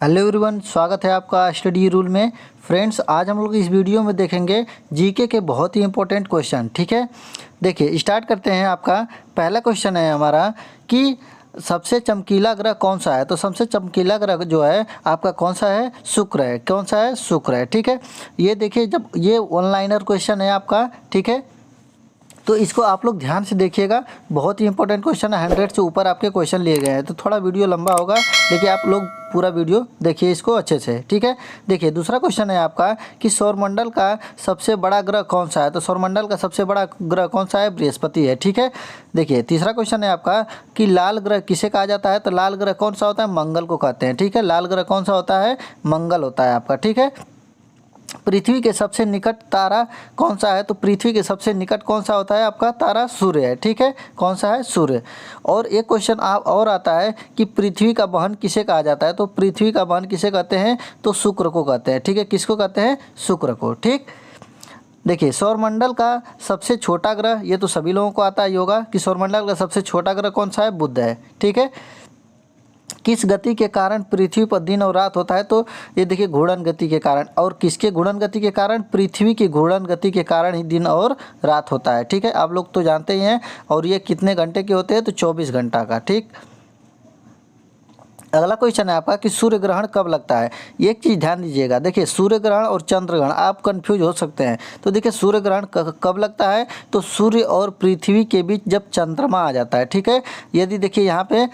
Hello everyone, स्वागत है आपका स्टडी रूल में। फ्रेंड्स, आज हम लोग इस वीडियो में देखेंगे जीके के बहुत ही इंपॉर्टेंट क्वेश्चन। ठीक है, देखिए स्टार्ट करते हैं। आपका पहला क्वेश्चन है हमारा कि सबसे चमकीला ग्रह कौन सा है। तो सबसे चमकीला ग्रह जो है आपका कौन सा है? शुक्र है। कौन सा है? शुक्र है। ठीक है, ये देखिए, जब ये वन लाइनर क्वेश्चन है आपका, ठीक है, तो इसको आप लोग ध्यान से देखिएगा। बहुत ही इंपॉर्टेंट क्वेश्चन है, 100 से ऊपर आपके क्वेश्चन लिए गए हैं। तो थोड़ा वीडियो लंबा होगा, लेकिन आप लोग पूरा वीडियो देखिए इसको अच्छे से। ठीक है, देखिए दूसरा क्वेश्चन है आपका कि सौरमंडल का सबसे बड़ा ग्रह कौन सा है। तो सौरमंडल का सबसे बड़ा ग्रह कौन सा है? बृहस्पति है। ठीक है, देखिए तीसरा क्वेश्चन है आपका कि लाल ग्रह किसे कहा जाता है। तो लाल ग्रह कौन सा होता है? मंगल को कहते हैं। ठीक है, लाल ग्रह कौन सा होता है? मंगल होता है आपका। ठीक है, पृथ्वी के सबसे निकट तारा कौन सा है। तो पृथ्वी के सबसे निकट कौन सा होता है आपका? तारा सूर्य है। ठीक है, कौन सा है? सूर्य। और एक क्वेश्चन आप और आता है कि पृथ्वी का वहन किसे कहा जाता है। तो पृथ्वी का वहन किसे कहते हैं? तो शुक्र को कहते हैं। ठीक है, किसको कहते हैं? शुक्र को। ठीक, देखिए सौरमंडल का सबसे छोटा ग्रह, ये तो सभी लोगों को आता ही होगा कि सौरमंडल का सबसे छोटा ग्रह कौन सा है? बुध है। ठीक है, किस गति के कारण पृथ्वी पर दिन और रात होता है। तो ये देखिए घूर्णन गति के कारण। और किसके घूर्णन गति के कारण? पृथ्वी की घूर्णन गति के कारण ही दिन और रात होता है। ठीक है, आप लोग तो जानते ही हैं। और ये कितने घंटे के होते हैं? तो 24 घंटा का। ठीक, अगला क्वेश्चन है आपका कि सूर्य ग्रहण कब लगता है। एक चीज़ ध्यान दीजिएगा, देखिए सूर्य ग्रहण और चंद्र ग्रहण आप कंफ्यूज हो सकते हैं। तो देखिए सूर्य ग्रहण कब लगता है? तो सूर्य और पृथ्वी के बीच जब चंद्रमा आ जाता है। ठीक है, यदि देखिए यहाँ पे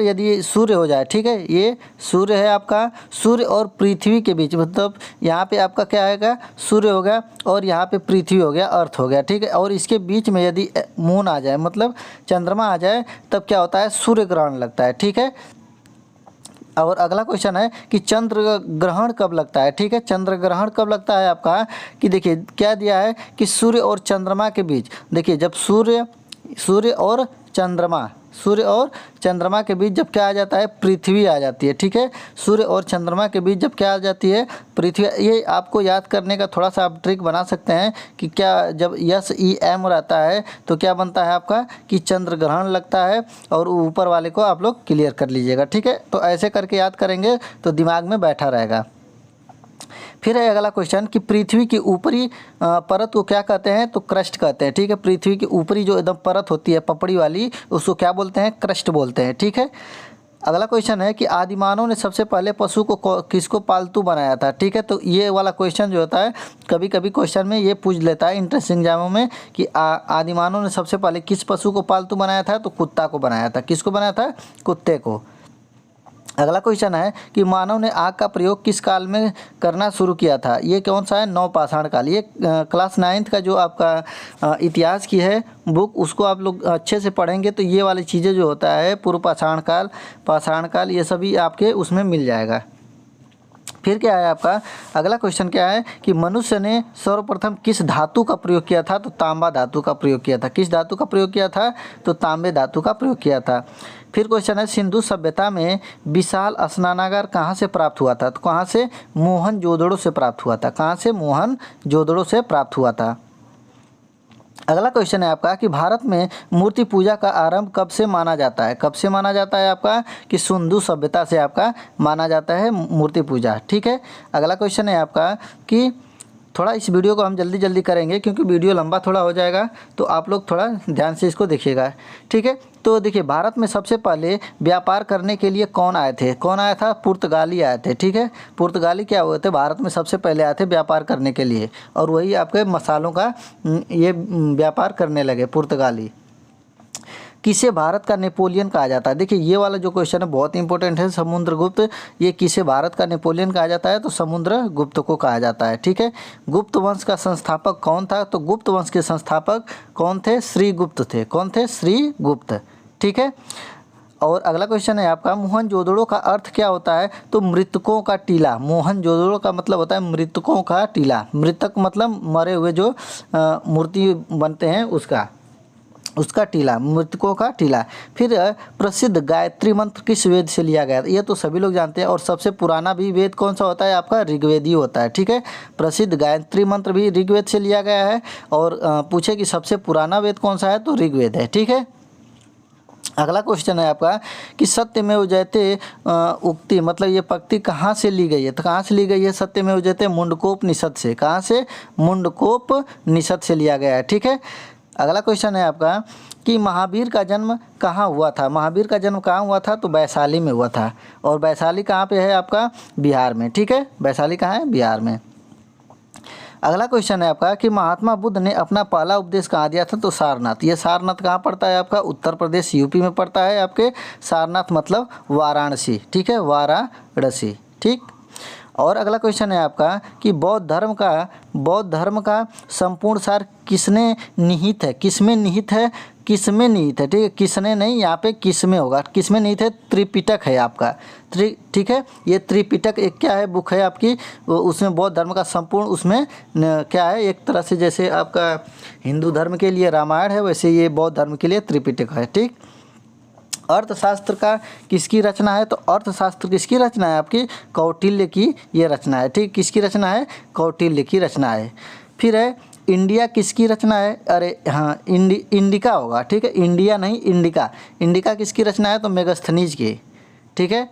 यदि सूर्य हो जाए, ठीक है, ये सूर्य है आपका, सूर्य और पृथ्वी के बीच, मतलब यहाँ पे आपका क्या आएगा? सूर्य हो गया और यहाँ पे पृथ्वी हो गया, अर्थ हो गया। ठीक है, और इसके बीच में यदि मून आ जाए, मतलब चंद्रमा आ जाए, तब क्या होता है? सूर्य ग्रहण लगता है। ठीक है, और अगला क्वेश्चन है कि चंद्र ग्रहण कब लगता है। ठीक है, चंद्र ग्रहण कब लगता है आपका कि देखिए क्या दिया है कि सूर्य और चंद्रमा के बीच, देखिए जब सूर्य और चंद्रमा के बीच जब क्या आ जाता है? पृथ्वी आ जाती है। ठीक है, सूर्य और चंद्रमा के बीच जब क्या आ जाती है? पृथ्वी। ये आपको याद करने का थोड़ा सा आप ट्रिक बना सकते हैं कि क्या जब SEM रहता है तो क्या बनता है आपका कि चंद्र ग्रहण लगता है। और ऊपर वाले को आप लोग क्लियर कर लीजिएगा। ठीक है, तो ऐसे करके याद करेंगे तो दिमाग में बैठा रहेगा। फिर है अगला क्वेश्चन कि पृथ्वी की ऊपरी परत को क्या कहते हैं? तो क्रस्ट कहते हैं। ठीक है, पृथ्वी की ऊपरी जो एकदम परत होती है पपड़ी वाली, उसको क्या बोलते हैं? क्रस्ट बोलते हैं। ठीक है, अगला क्वेश्चन है कि आदिमानव ने सबसे पहले पशु को किसको पालतू बनाया था। ठीक है, तो ये वाला क्वेश्चन जो होता है कभी कभी क्वेश्चन में ये पूछ लेता है इंटरेंस एग्जामों में कि आदिमानव ने सबसे पहले किस पशु को पालतू बनाया था। तो कुत्ता को बनाया था। किसको बनाया था? कुत्ते को। अगला क्वेश्चन है कि मानव ने आग का प्रयोग किस काल में करना शुरू किया था। ये कौन सा है? नवपाषाण काल। ये क्लास 9th का जो आपका इतिहास की है बुक, उसको आप लोग अच्छे से पढ़ेंगे तो ये वाली चीज़ें जो होता है पूर्व पाषाण काल ये सभी आपके उसमें मिल जाएगा। फिर क्या है आपका अगला क्वेश्चन क्या है कि मनुष्य ने सर्वप्रथम किस धातु का प्रयोग किया था। तो तांबा धातु का प्रयोग किया था। किस धातु का प्रयोग किया था? तो तांबे धातु का प्रयोग किया था। फिर क्वेश्चन है सिंधु सभ्यता में विशाल स्नानागार कहाँ से प्राप्त हुआ था। तो कहाँ से? मोहनजोदड़ो से प्राप्त हुआ था। कहाँ से? मोहनजोदड़ो से प्राप्त हुआ था। अगला क्वेश्चन है आपका कि भारत में मूर्ति पूजा का आरंभ कब से माना जाता है। कब से माना जाता है आपका कि सिंधु सभ्यता से आपका माना जाता है मूर्ति पूजा। ठीक है, अगला क्वेश्चन है आपका कि थोड़ा इस वीडियो को हम जल्दी जल्दी करेंगे क्योंकि वीडियो लंबा थोड़ा हो जाएगा, तो आप लोग थोड़ा ध्यान से इसको देखिएगा। ठीक है, तो देखिए भारत में सबसे पहले व्यापार करने के लिए कौन आए थे? कौन आया था? पुर्तगाली आए थे। ठीक है, पुर्तगाली क्या हुए थे? भारत में सबसे पहले आए थे व्यापार करने के लिए, और वही आपके मसालों का ये व्यापार करने लगे पुर्तगाली। किसे भारत का नेपोलियन कहा जाता है? देखिए ये वाला जो क्वेश्चन है बहुत इंपॉर्टेंट है। समुद्रगुप्त, ये किसे भारत का नेपोलियन कहा जाता है? तो समुद्रगुप्त को कहा जाता है। ठीक है, गुप्त वंश का संस्थापक कौन था? तो गुप्त वंश के संस्थापक कौन थे? श्रीगुप्त थे। कौन थे? श्रीगुप्त। ठीक है, और अगला क्वेश्चन है आपका मोहनजोदड़ो का अर्थ क्या होता है? तो मृतकों का टीला। मोहनजोदड़ो का मतलब होता है मृतकों का टीला। मृतक मतलब मरे हुए जो मूर्ति बनते हैं उसका टीला, मृतकों का टीला। फिर प्रसिद्ध गायत्री मंत्र किस वेद से लिया गया था? ये तो सभी लोग जानते हैं। और सबसे पुराना भी वेद कौन सा होता है आपका? ऋग्वेद ही होता है। ठीक है, प्रसिद्ध गायत्री मंत्र भी ऋग्वेद से लिया गया है। और पूछे कि सबसे पुराना वेद कौन सा है? तो ऋग्वेद है। ठीक है, अगला क्वेश्चन है आपका कि सत्यमेव जयते उक्ति मतलब ये पंक्ति कहाँ से ली गई है, तो कहाँ से ली गई है सत्यमेव जयते, मुंडकोपनिषद से। कहाँ से? मुंडकोपनिषद से लिया गया है, ठीक है। अगला क्वेश्चन है आपका कि महावीर का जन्म कहाँ हुआ था। महावीर का जन्म कहाँ हुआ था, तो वैशाली में हुआ था। और वैशाली कहाँ पे है आपका? बिहार में, ठीक है। वैशाली कहाँ है? बिहार में। अगला क्वेश्चन है आपका कि महात्मा बुद्ध ने अपना पहला उपदेश कहाँ दिया था, तो सारनाथ। ये सारनाथ कहाँ पड़ता है आपका? उत्तर प्रदेश यूपी में पड़ता है आपके। सारनाथ मतलब वाराणसी, ठीक है, वाराणसी, ठीक। और अगला क्वेश्चन है आपका कि बौद्ध धर्म का संपूर्ण सार किसने निहित है, किसमें निहित है, किसमें निहित है, ठीक है। किसने नहीं, यहाँ पे किसमें होगा। किसमें निहित है? त्रिपिटक है आपका, ठीक है। ये त्रिपिटक एक क्या है, बुक है आपकी, उसमें बौद्ध धर्म का संपूर्ण उसमें क्या है, एक तरह से जैसे आपका हिंदू धर्म के लिए रामायण है, वैसे ये बौद्ध धर्म के लिए त्रिपिटक है, ठीक। अर्थशास्त्र का किसकी रचना है, तो अर्थशास्त्र किसकी रचना है आपकी? कौटिल्य की ये रचना है, ठीक। किसकी रचना है? कौटिल्य की रचना है। फिर है इंडिया किसकी रचना है? अरे हाँ, इंडिका होगा, ठीक है। इंडिया नहीं, इंडिका। इंडिका किसकी रचना है? तो मेगास्थनीज की, ठीक है।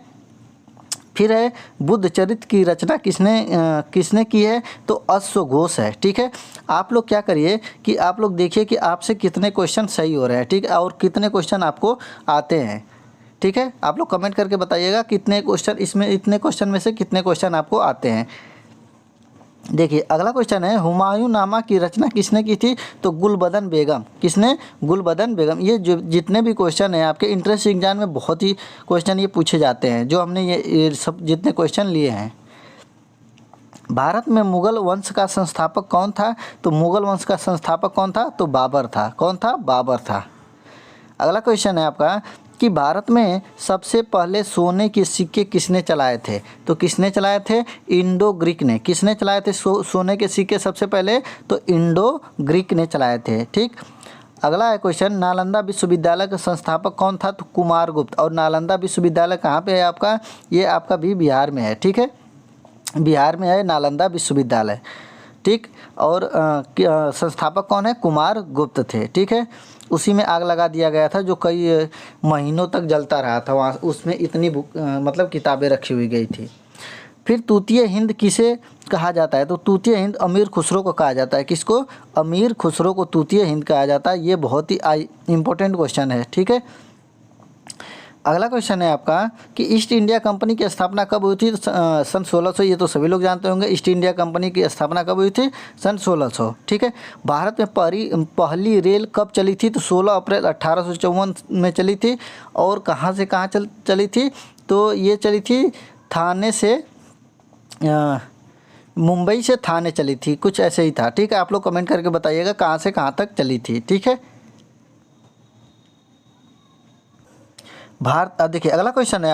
फिर है बुद्ध चरित्र की रचना किसने की है, तो अश्वघोष है, ठीक है। आप लोग क्या करिए कि आप लोग देखिए कि आपसे कितने क्वेश्चन सही हो रहे हैं, ठीक है, और कितने क्वेश्चन आपको आते हैं, ठीक है। आप लोग कमेंट करके बताइएगा कितने क्वेश्चन इसमें, इतने क्वेश्चन में से कितने क्वेश्चन आपको आते हैं। देखिए अगला क्वेश्चन है हुमायूं नामा की रचना किसने की थी, तो गुलबदन बेगम। किसने? गुलबदन बेगम। ये जो जितने भी क्वेश्चन हैं आपके इंट्रेंस एग्जाम में बहुत ही क्वेश्चन ये पूछे जाते हैं, जो हमने ये सब जितने क्वेश्चन लिए हैं। भारत में मुगल वंश का संस्थापक कौन था, तो मुगल वंश का संस्थापक कौन था, तो बाबर था। कौन था? बाबर था। अगला क्वेश्चन है आपका कि भारत में सबसे पहले सोने के सिक्के किसने चलाए थे, तो किसने चलाए थे? इंडो ग्रीक ने। किसने चलाए थे सोने के सिक्के सबसे पहले, तो इंडो ग्रीक ने चलाए थे, ठीक। अगला है क्वेश्चन नालंदा विश्वविद्यालय का संस्थापक कौन था, तो कुमारगुप्त। और नालंदा विश्वविद्यालय कहाँ पे है आपका? ये आपका भी बिहार में है, ठीक है, बिहार में है नालंदा विश्वविद्यालय, ठीक। और संस्थापक कौन है? कुमारगुप्त थे, ठीक है। उसी में आग लगा दिया गया था जो कई महीनों तक जलता रहा था वहाँ, उसमें इतनी मतलब किताबें रखी हुई गई थी। फिर तूतीय हिंद किसे कहा जाता है, तो तूतीय हिंद अमीर खुसरो को कहा जाता है। किसको? अमीर खुसरो को तूतीय हिंद कहा जाता है। ये बहुत ही इम्पोर्टेंट क्वेश्चन है, ठीक है। अगला क्वेश्चन है आपका कि ईस्ट इंडिया कंपनी की स्थापना कब हुई थी, तो सन 1600। ये तो सभी लोग जानते होंगे, ईस्ट इंडिया कंपनी की स्थापना कब हुई थी, सन 1600, ठीक है। भारत में पहली रेल कब चली थी, तो 16 अप्रैल 1854 में चली थी। और कहाँ से कहाँ चली थी, तो ये चली थी थाने से, मुंबई से थाने चली थी, कुछ ऐसे ही था, ठीक है। आप लोग कमेंट करके बताइएगा कहाँ से कहाँ तक चली थी, ठीक है। देखिए अगला क्वेश्चन है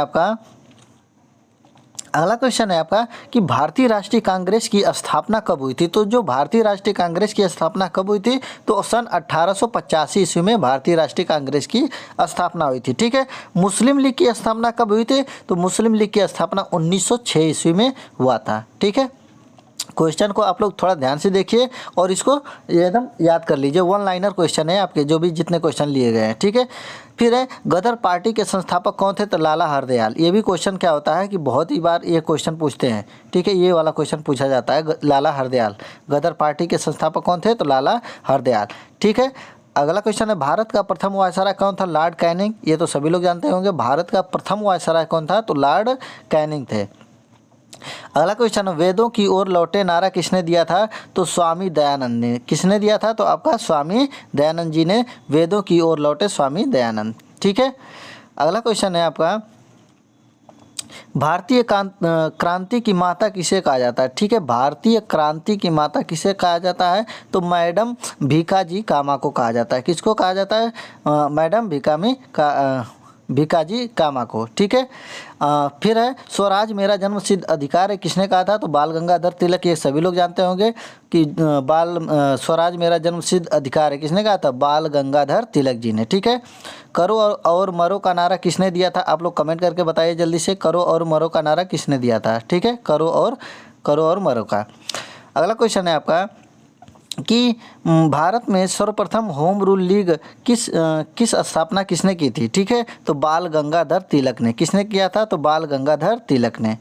आपका कि भारतीय राष्ट्रीय कांग्रेस की स्थापना कब हुई थी, तो जो भारतीय राष्ट्रीय कांग्रेस की स्थापना कब हुई थी, तो सन 1885 ईस्वी में भारतीय राष्ट्रीय कांग्रेस की स्थापना हुई थी, ठीक है। मुस्लिम लीग की स्थापना कब हुई थी, तो मुस्लिम लीग की स्थापना 1906 ईस्वी में हुआ था, ठीक है। क्वेश्चन को आप लोग थोड़ा ध्यान से देखिए और इसको एकदम याद कर लीजिए। वन लाइनर क्वेश्चन है आपके, जो भी जितने क्वेश्चन लिए गए हैं, ठीक है। फिर है गदर पार्टी के संस्थापक कौन थे, तो लाला हरदयाल। ये भी क्वेश्चन क्या होता है कि बहुत ही बार ये क्वेश्चन पूछते हैं, ठीक है। ये वाला क्वेश्चन पूछा जाता है, लाला हरदयाल। गदर पार्टी के संस्थापक कौन थे, तो लाला हरदयाल, ठीक है। अगला क्वेश्चन है भारत का प्रथम वायसराय कौन था, लॉर्ड कैनिंग। ये तो सभी लोग जानते होंगे, भारत का प्रथम वायसराय कौन था, तो लॉर्ड कैनिंग थे। अगला क्वेश्चन, वेदों की ओर लौटे नारा किसने दिया था, तो स्वामी दयानंद ने। किसने दिया था, तो आपका स्वामी दयानंद जी ने वेदों की ओर लौटे, स्वामी दयानंद, ठीक है। अगला क्वेश्चन है आपका भारतीय क्रांति की माता किसे कहा जाता है, ठीक है। भारतीय क्रांति की माता किसे कहा जाता है, तो मैडम भीकाजी कामा को कहा जाता है। किसको कहा जाता है, मैडम भीकाजी कामा को, ठीक है। फिर है स्वराज मेरा जन्म सिद्ध अधिकार है, किसने कहा था, तो बाल गंगाधर तिलक। ये सभी लोग जानते होंगे कि स्वराज मेरा जन्म सिद्ध अधिकार है, किसने कहा था, बाल गंगाधर तिलक जी ने, ठीक है। करो और मरो का नारा किसने दिया था, आप लोग कमेंट करके बताइए जल्दी से। करो और मरो का नारा किसने दिया था, ठीक है। करो और मरो का। अगला क्वेश्चन है आपका कि भारत में सर्वप्रथम होम रूल लीग किस स्थापना किसने की थी? ठीक है, तो बाल गंगाधर तिलक ने। किसने किया था? तो बाल गंगाधर तिलक ने।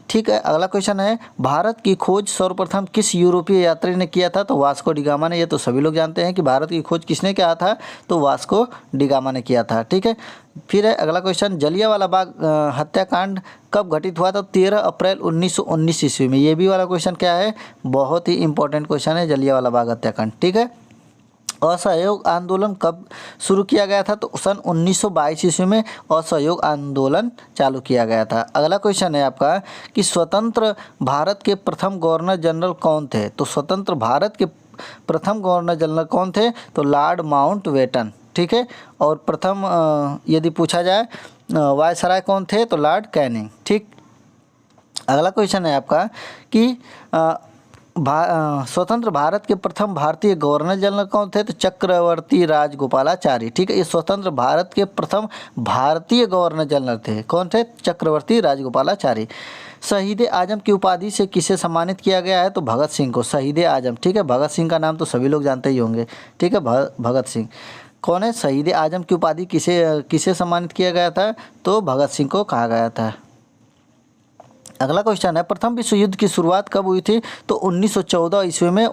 ठीक है, अगला क्वेश्चन है, भारत की खोज सर्वप्रथम किस यूरोपीय यात्री ने किया था? तो वास्को डिगामा ने। ये तो सभी लोग जानते हैं कि भारत की खोज किसने किया था, तो वास्को डिगामा ने किया था। ठीक है, फिर है अगला क्वेश्चन, जलियांवाला बाग हत्याकांड कब घटित हुआ था? 13 अप्रैल 1919 ईस्वी में। ये भी वाला क्वेश्चन क्या है, बहुत ही इंपॉर्टेंट क्वेश्चन है, जलियांवाला बाग हत्याकांड। ठीक है, असहयोग आंदोलन कब शुरू किया गया था? तो सन 1922 ईस्वी में असहयोग आंदोलन चालू किया गया था। अगला क्वेश्चन है आपका कि स्वतंत्र भारत के प्रथम गवर्नर जनरल कौन थे? तो स्वतंत्र भारत के प्रथम गवर्नर जनरल कौन थे? तो लॉर्ड माउंटबेटन। ठीक है, और प्रथम यदि पूछा जाए वायसराय कौन थे? तो लॉर्ड कैनिंग। ठीक, अगला क्वेश्चन है आपका कि स्वतंत्र भारत के प्रथम भारतीय गवर्नर जनरल कौन थे? तो चक्रवर्ती राजगोपालाचारी। ठीक है, ये स्वतंत्र भारत के प्रथम भारतीय गवर्नर जनरल थे। कौन थे? चक्रवर्ती राजगोपालाचारी। शहीद आजम की उपाधि से किसे सम्मानित किया गया है? तो भगत सिंह को शहीद आजम। ठीक है, भगत सिंह का नाम तो सभी लोग जानते ही होंगे। ठीक है, भगत सिंह कौन है? शहीद आजम की उपाधि किसे सम्मानित किया गया था? तो भगत सिंह को कहा गया था। अगला क्वेश्चन है, प्रथम विश्व युद्ध की शुरुआत कब हुई थी? तो 1914 ईस्वी में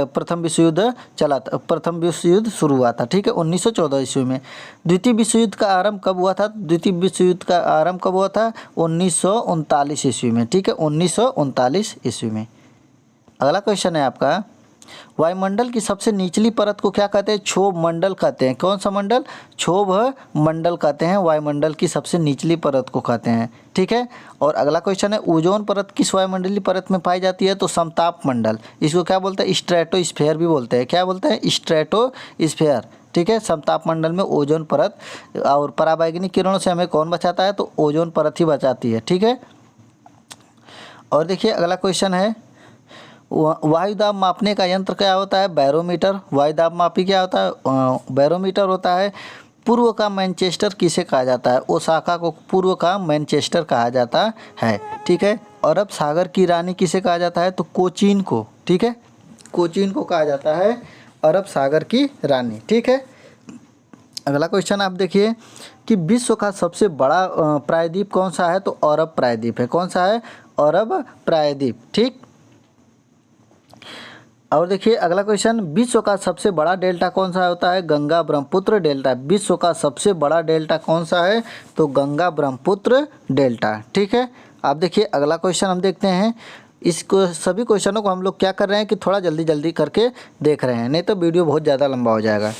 प्रथम विश्व युद्ध चला था, प्रथम विश्व युद्ध शुरू हुआ था। ठीक है, 1914 ईस्वी में। द्वितीय विश्व युद्ध का आरंभ कब हुआ था? द्वितीय विश्व युद्ध का आरंभ कब हुआ था? 1939 ईस्वी में। ठीक है, 1939 ईस्वी में। अगला क्वेश्चन है आपका, वायुमंडल की सबसे निचली परत को क्या कहते हैं? क्षोभ मंडल कहते हैं। कौन सा मंडल? क्षोभ मंडल कहते हैं, वायुमंडल की सबसे निचली परत को कहते हैं। ठीक है, और अगला क्वेश्चन है, ओजोन परत किस वायुमंडलीय परत में पाई जाती है? तो समताप मंडल। इसको क्या बोलते हैं? स्ट्रेटोस्फेयर भी बोलते हैं। क्या बोलते हैं? स्ट्रेटोस्फेयर। ठीक है, समताप मंडल में ओजोन परत, और पराबैंगनी किरणों से हमें कौन बचाता है? तो ओजोन परत ही बचाती है। ठीक है, और देखिए अगला क्वेश्चन है, वायुदाब मापने का यंत्र क्या होता है? बैरोमीटर। वायुदाब मापी क्या होता है? बैरोमीटर होता है। पूर्व का मैनचेस्टर किसे कहा जाता है? ओसाका को पूर्व का मैनचेस्टर कहा जाता है। ठीक है, अरब सागर की रानी किसे कहा जाता है? तो कोचीन को। ठीक है, कोचीन को कहा जाता है अरब सागर की रानी। ठीक है, अगला क्वेश्चन आप देखिए कि विश्व का सबसे बड़ा प्रायद्वीप कौन सा है? तो अरब प्रायद्वीप है। कौन सा है? अरब प्रायद्वीप। ठीक, और देखिए अगला क्वेश्चन, विश्व का सबसे बड़ा डेल्टा कौन सा होता है? गंगा ब्रह्मपुत्र डेल्टा। विश्व का सबसे बड़ा डेल्टा कौन सा है? तो गंगा ब्रह्मपुत्र डेल्टा। ठीक है, आप देखिए अगला क्वेश्चन हम देखते हैं। इसको सभी क्वेश्चनों को हम लोग क्या कर रहे हैं कि थोड़ा जल्दी जल्दी करके देख रहे हैं, नहीं तो वीडियो बहुत ज़्यादा लंबा हो जाएगा।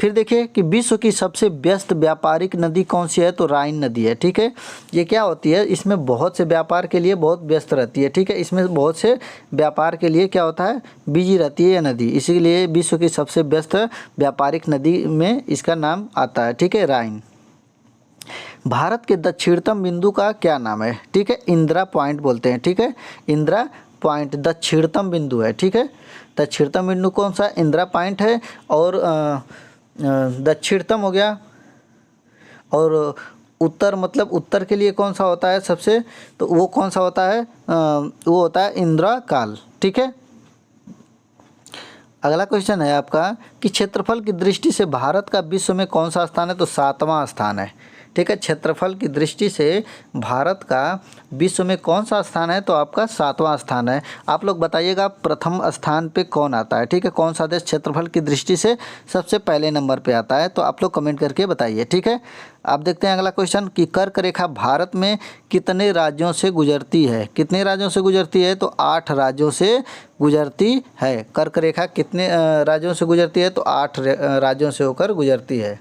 फिर देखिए कि विश्व की सबसे व्यस्त व्यापारिक नदी कौन सी है? तो राइन नदी है। ठीक है, ये क्या होती है? इसमें बहुत से व्यापार के लिए बहुत व्यस्त रहती है। ठीक है, इसमें बहुत से व्यापार के लिए क्या होता है? बिजी रहती है ये नदी, इसीलिए विश्व की सबसे व्यस्त व्यापारिक नदी में इसका नाम आता है। ठीक है, राइन। भारत के दक्षिणतम बिंदु का क्या नाम है? ठीक है, इंदिरा पॉइंट बोलते हैं। ठीक है, इंदिरा पॉइंट दक्षिणतम बिंदु है। ठीक है, दक्षिणतम बिंदु कौन सा? इंदिरा पॉइंट है। और दक्षिणतम हो गया, और उत्तर मतलब उत्तर के लिए कौन सा होता है सबसे? तो वो कौन सा होता है? वो होता है इंदिरा काल। ठीक है, अगला क्वेश्चन है आपका कि क्षेत्रफल की दृष्टि से भारत का विश्व में कौन सा स्थान है? तो 7वां स्थान है। ठीक है, क्षेत्रफल की दृष्टि से भारत का विश्व में कौन सा स्थान है? तो आपका 7वां स्थान है। आप लोग बताइएगा प्रथम स्थान पे कौन आता है? ठीक है, कौन सा देश क्षेत्रफल की दृष्टि से सबसे पहले नंबर पे आता है? तो आप लोग कमेंट करके बताइए। ठीक है, आप देखते हैं अगला क्वेश्चन कि कर्क रेखा भारत में कितने राज्यों से गुजरती है? कितने राज्यों से गुजरती है? तो 8 राज्यों से गुजरती है। कर्क रेखा कितने राज्यों से गुजरती है? तो 8 राज्यों से होकर गुजरती है।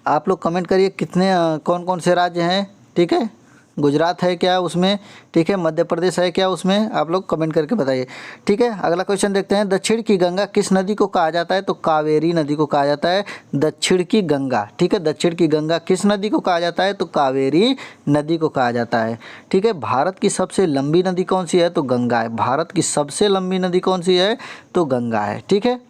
आप लोग कमेंट करिए कितने कौन कौन से राज्य हैं। ठीक है, गुजरात है क्या उसमें? ठीक है, मध्य प्रदेश है क्या उसमें? आप लोग कमेंट करके बताइए। ठीक है, अगला क्वेश्चन देखते हैं, दक्षिण की गंगा किस नदी को कहा जाता है? तो कावेरी नदी को कहा जाता है दक्षिण की गंगा। ठीक है, दक्षिण की गंगा किस नदी को कहा जाता है? तो कावेरी नदी को कहा जाता है। ठीक है, भारत की सबसे लंबी नदी कौन सी है? तो गंगा है। भारत की सबसे लंबी नदी कौन सी है? तो गंगा है। ठीक है,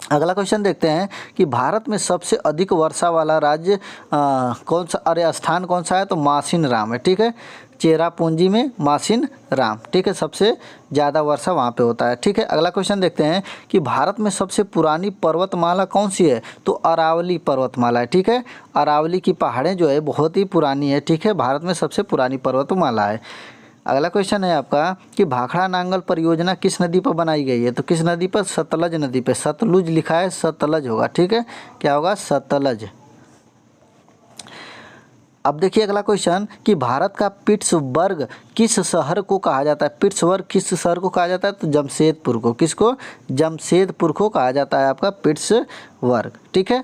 अगला क्वेश्चन देखते हैं कि भारत में सबसे अधिक वर्षा वाला राज्य कौन सा, अरे स्थान कौन सा है, तो मासिन राम है, ठीक है। चेरापूंजी में मासिन राम, ठीक है, सबसे ज़्यादा वर्षा वहाँ पे होता है, ठीक है। अगला क्वेश्चन देखते हैं कि भारत में सबसे पुरानी पर्वतमाला कौन सी है, तो अरावली पर्वतमाला है, ठीक है। अरावली की पहाड़ें जो है बहुत ही पुरानी है, ठीक है, भारत में सबसे पुरानी पर्वतमाला है। अगला क्वेश्चन है आपका कि भाखड़ा नांगल परियोजना किस नदी पर बनाई गई है, तो किस नदी पर, सतलज नदी पे, सतलुज लिखा है, सतलज होगा, ठीक है, क्या होगा, सतलज। अब देखिए अगला क्वेश्चन कि भारत का पिट्सबर्ग किस शहर को कहा जाता है, पिट्सबर्ग किस शहर को कहा जाता है, तो जमशेदपुर को, किसको, जमशेदपुर को कहा जाता है आपका पिट्सबर्ग, ठीक है।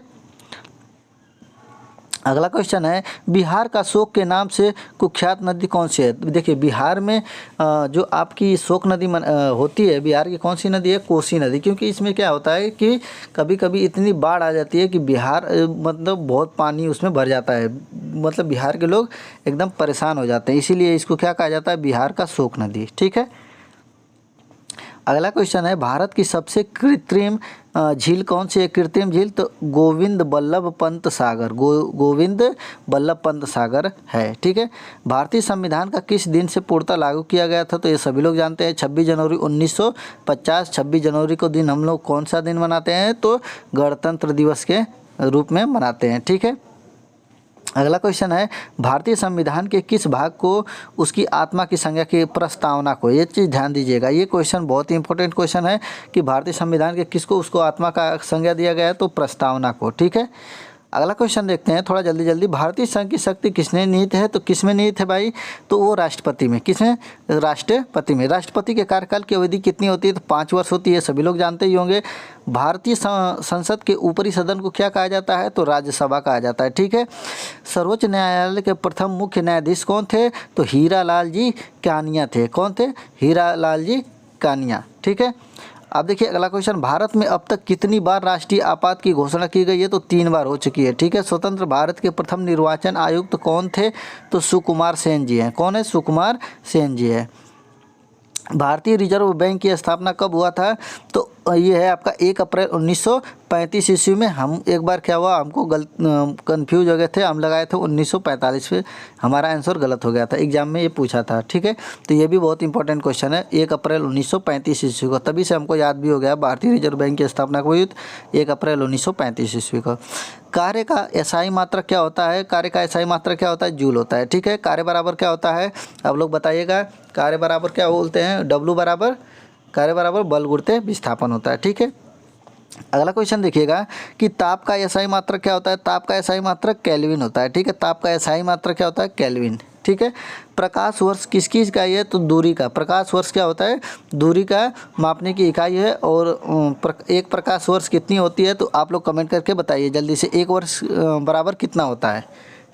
अगला क्वेश्चन है बिहार का शोक के नाम से कुख्यात नदी कौन सी है। देखिए बिहार में जो आपकी शोक नदी होती है, बिहार की कौन सी नदी है, कोसी नदी, क्योंकि इसमें क्या होता है कि कभी कभी इतनी बाढ़ आ जाती है कि बिहार मतलब बहुत पानी उसमें भर जाता है, मतलब बिहार के लोग एकदम परेशान हो जाते हैं, इसीलिए इसको क्या कहा जाता है, बिहार का शोक नदी, ठीक है। अगला क्वेश्चन है भारत की सबसे कृत्रिम झील कौन सी है, कृत्रिम झील, तो गोविंद बल्लभ पंत सागर, गोविंद बल्लभ पंत सागर है, ठीक है। भारतीय संविधान का किस दिन से पूर्णतः लागू किया गया था, तो ये सभी लोग जानते हैं 26 जनवरी 1950। 26 जनवरी को दिन हम लोग कौन सा दिन मनाते हैं, तो गणतंत्र दिवस के रूप में मनाते हैं, ठीक है। अगला क्वेश्चन है भारतीय संविधान के किस भाग को उसकी आत्मा की संज्ञा की प्रस्तावना को, ये चीज़ ध्यान दीजिएगा, ये क्वेश्चन बहुत ही इंपॉर्टेंट क्वेश्चन है कि भारतीय संविधान के किसको उसको आत्मा का संज्ञा दिया गया है, तो प्रस्तावना को, ठीक है। अगला क्वेश्चन देखते हैं थोड़ा जल्दी जल्दी, भारतीय संघ की शक्ति किसने निहित है, तो किसमें निहित है भाई, तो वो राष्ट्रपति में, किसमें, राष्ट्रपति में। राष्ट्रपति के कार्यकाल की अवधि कितनी होती है, तो 5 वर्ष होती है, सभी लोग जानते ही होंगे। भारतीय संसद के ऊपरी सदन को क्या कहा जाता है, तो राज्यसभा कहा जाता है, ठीक है। सर्वोच्च न्यायालय के प्रथम मुख्य न्यायाधीश कौन थे, तो हीरा लाल जी कानिया थे, कौन थे, हीरा लाल जी कानिया, ठीक है। अब देखिए अगला क्वेश्चन, भारत में अब तक कितनी बार राष्ट्रीय आपात की घोषणा की गई है, तो 3 बार हो चुकी है, ठीक है। स्वतंत्र भारत के प्रथम निर्वाचन आयुक्त कौन थे, तो सुकुमार सेन जी हैं, कौन है, सुकुमार सेन जी है। भारतीय रिजर्व बैंक की स्थापना कब हुआ था, तो ये है आपका 1 अप्रैल 1935 ईस्वी में। हम एक बार क्या हुआ, हमको कंफ्यूज हो गए थे, हम लगाए थे 1945 पे, हमारा आंसर गलत हो गया था, एग्जाम में ये पूछा था, ठीक है। तो ये भी बहुत इंपॉर्टेंट क्वेश्चन है, 1 अप्रैल 1935 ईस्वी को, तभी से हमको याद भी हो गया भारतीय रिजर्व बैंक की स्थापना हुई 1 अप्रैल 1935 ईस्वी को। कार्य का एसआई मात्रक क्या होता है, कार्य का एसआई मात्रक क्या होता है, जूल होता है, ठीक है। कार्य बराबर क्या होता है, अब लोग बताइएगा, कार्य बराबर क्या बोलते हैं, डब्लू बराबर, कार्य बराबर बल गुणित विस्थापन होता है, ठीक है। अगला क्वेश्चन देखिएगा कि ताप का एसआई मात्रक क्या होता है, ताप का एसआई मात्रक केल्विन होता है, ठीक है। ताप का एसआई मात्रक क्या होता है, केल्विन, ठीक है। प्रकाश वर्ष किसकी इकाई है, तो दूरी का, प्रकाश वर्ष क्या होता है, दूरी का मापने की इकाई है। और एक प्रकाश वर्ष कितनी होती है, तो आप लोग कमेंट करके बताइए जल्दी से, 1 वर्ष बराबर कितना होता है,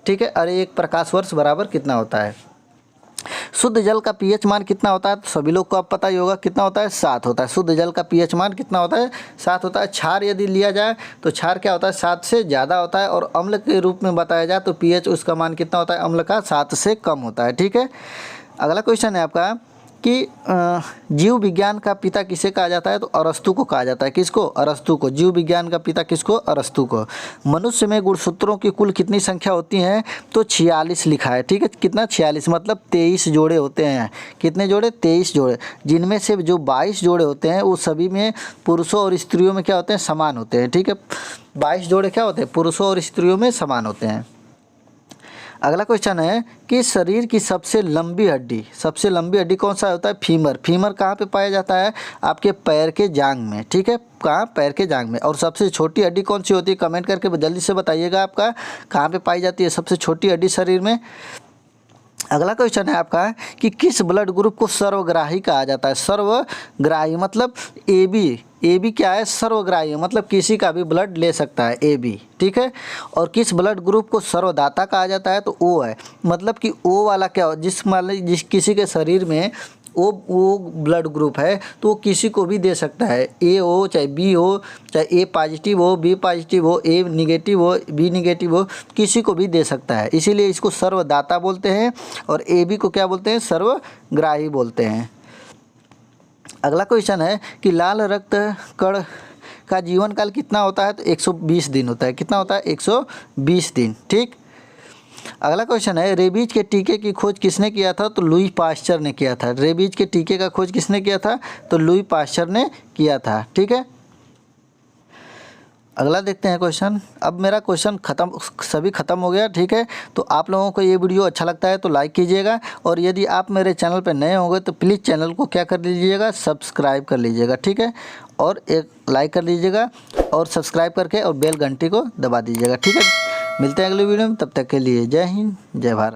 ठीक है, अरे 1 प्रकाश वर्ष बराबर कितना होता है। शुद्ध जल का पीएच मान कितना होता है, तो सभी लोग को अब पता ही होगा कितना होता है, 7 होता है। शुद्ध जल का पीएच मान कितना होता है, 7 होता है। क्षार यदि लिया जाए तो क्षार क्या होता है, 7 से ज़्यादा होता है। और अम्ल के रूप में बताया जाए तो पीएच उसका मान कितना होता है, अम्ल का 7 से कम होता है, ठीक है। अगला क्वेश्चन है आपका कि जीव विज्ञान का पिता किसे कहा जाता है, तो अरस्तु को कहा जाता है, किसको, अरस्तु को। जीव विज्ञान का पिता किसको, अरस्तु को। मनुष्य में गुणसूत्रों की कुल कितनी संख्या होती है, तो 46 लिखा है, ठीक है। कितना, 46, मतलब 23 जोड़े होते हैं, कितने जोड़े, 23 जोड़े, जिनमें से जो 22 जोड़े होते हैं वो सभी में पुरुषों और स्त्रियों में क्या होते हैं, समान होते हैं, ठीक है। 22 जोड़े क्या होते हैं, पुरुषों और स्त्रियों में समान होते हैं। अगला क्वेश्चन है कि शरीर की सबसे लंबी हड्डी कौन सा होता है, फीमर। फीमर कहाँ पे पाया जाता है, आपके पैर के जांघ में, ठीक है, कहाँ, पैर के जांघ में। और सबसे छोटी हड्डी कौन सी होती है, कमेंट करके जल्दी से बताइएगा आपका कहाँ पे पाई जाती है सबसे छोटी हड्डी शरीर में। अगला क्वेश्चन है आपका कि किस ब्लड ग्रुप को सर्वग्राही कहा जाता है। सर्वग्राही मतलब ए बी क्या है, सर्वग्राही मतलब किसी का भी ब्लड ले सकता है, ए बी, ठीक है। और किस ब्लड ग्रुप को सर्वदाता कहा जाता है, तो ओ है, मतलब कि ओ वाला क्या हो, जिस किसी के शरीर में वो ब्लड ग्रुप है तो वो किसी को भी दे सकता है, ए हो चाहे बी हो, चाहे ए पॉजिटिव हो, बी पॉजिटिव हो, ए निगेटिव हो, बी निगेटिव हो, किसी को भी दे सकता है, इसीलिए इसको सर्वदाता बोलते हैं। और ए बी को क्या बोलते हैं, सर्वग्राही बोलते हैं। अगला क्वेश्चन है कि लाल रक्त कण का जीवन काल कितना होता है, तो 120 दिन होता है। कितना होता है, 120 दिन। ठीक। अगला क्वेश्चन है, रेबीज के टीके की खोज किसने किया था, तो लुई पास्चर ने किया था। रेबीज के टीके का खोज किसने किया था, तो लुई पास्चर ने किया था। ठीक है। अगला देखते हैं क्वेश्चन। अब मेरा क्वेश्चन सभी खत्म हो गया। ठीक है। तो आप लोगों को ये वीडियो अच्छा लगता है तो लाइक कीजिएगा, और यदि आप मेरे चैनल पर नए होंगे तो प्लीज़ चैनल को क्या कर लीजिएगा, सब्सक्राइब कर लीजिएगा। ठीक है। और एक लाइक कर लीजिएगा और सब्सक्राइब करके और बेल घंटी को दबा दीजिएगा। ठीक है। मिलते हैं अगले वीडियो में, तब तक के लिए जय हिंद, जय भारत।